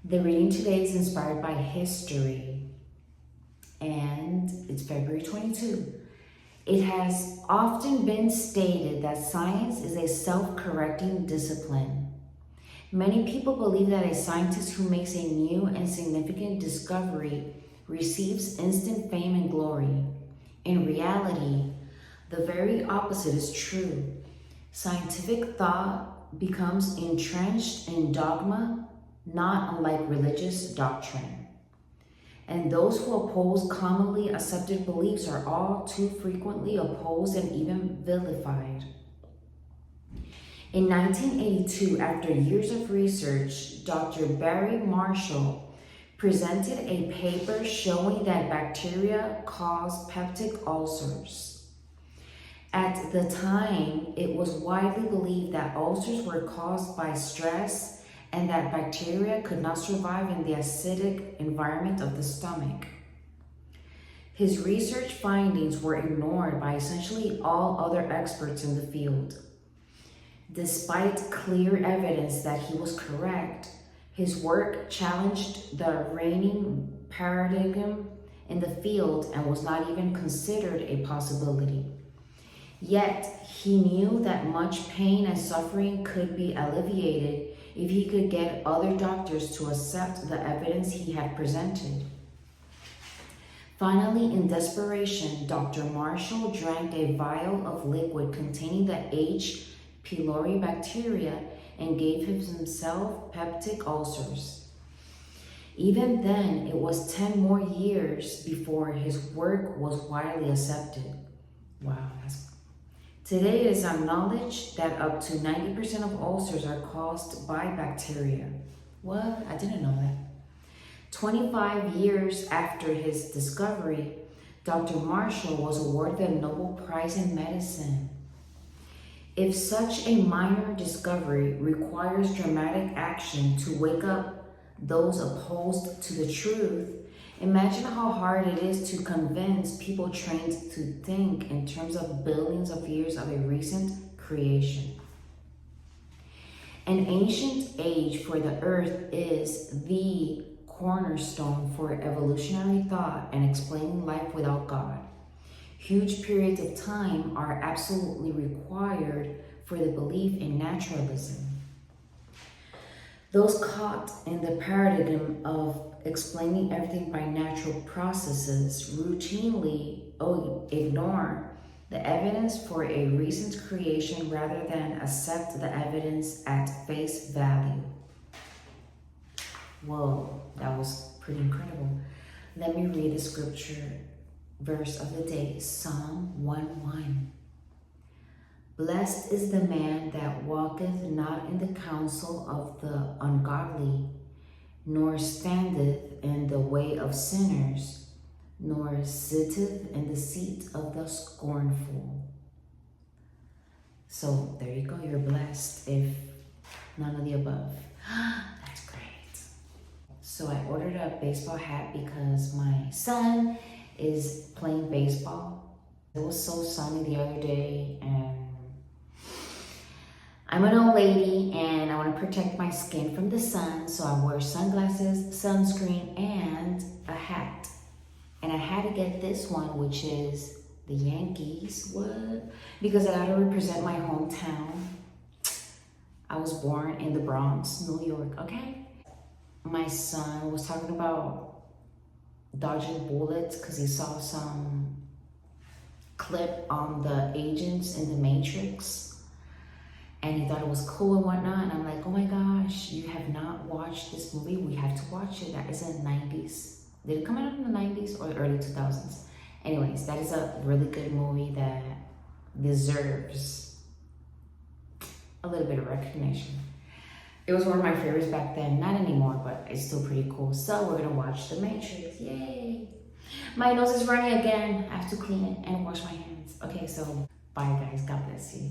The reading today is inspired by history, and it's February 22. It has often been stated that science is a self-correcting discipline. Many people believe that a scientist who makes a new and significant discovery receives instant fame and glory. In reality, the very opposite is true. Scientific thought becomes entrenched in dogma, not unlike religious doctrine. And those who oppose commonly accepted beliefs are all too frequently opposed and even vilified. In 1982, after years of research, Dr. Barry Marshall presented a paper showing that bacteria cause peptic ulcers. At the time, it was widely believed that ulcers were caused by stress and that bacteria could not survive in the acidic environment of the stomach. His research findings were ignored by essentially all other experts in the field. Despite clear evidence that he was correct, his work challenged the reigning paradigm in the field and was not even considered a possibility. Yet, he knew that much pain and suffering could be alleviated if he could get other doctors to accept the evidence he had presented. Finally, in desperation, Dr. Marshall drank a vial of liquid containing the H. pylori bacteria and gave himself peptic ulcers. Even then, it was 10 more years before his work was widely accepted. Wow, Today it is acknowledged that up to 90% of ulcers are caused by bacteria. What? I didn't know that. 25 years after his discovery, Dr. Marshall was awarded the Nobel Prize in Medicine. If such a minor discovery requires dramatic action to wake up those opposed to the truth, imagine how hard it is to convince people trained to think in terms of billions of years of a recent creation. An ancient age for the earth is the cornerstone for evolutionary thought and explaining life without God. Huge periods of time are absolutely required for the belief in naturalism. Those caught in the paradigm of explaining everything by natural processes routinely ignore the evidence for a recent creation rather than accept the evidence at face value. Whoa, that was pretty incredible. Let me read the scripture verse of the day, Psalm 1:1. Blessed is the man that walketh not in the counsel of the ungodly, nor standeth in the way of sinners, nor sitteth in the seat of the scornful. So there you go, you're blessed if none of the above. That's great. So I ordered a baseball hat because my son is playing baseball. It was so sunny the other day, and I'm an old lady and I want to protect my skin from the sun, so I wear sunglasses, sunscreen, and a hat. And I had to get this one, which is the Yankees. What? Because I gotta represent my hometown. I was born in the Bronx, New York, okay? My son was talking about dodging bullets because he saw some clip on the agents in the Matrix. And he thought it was cool and whatnot. And I'm like, oh my gosh, you have not watched this movie. We have to watch it. That is in the 90s. Did it come out in the 90s or the early 2000s? Anyways, that is a really good movie that deserves a little bit of recognition. It was one of my favorites back then. Not anymore, but it's still pretty cool. So we're gonna watch The Matrix. Yay! My nose is running again. I have to clean it and wash my hands. Okay, so bye guys. God bless you.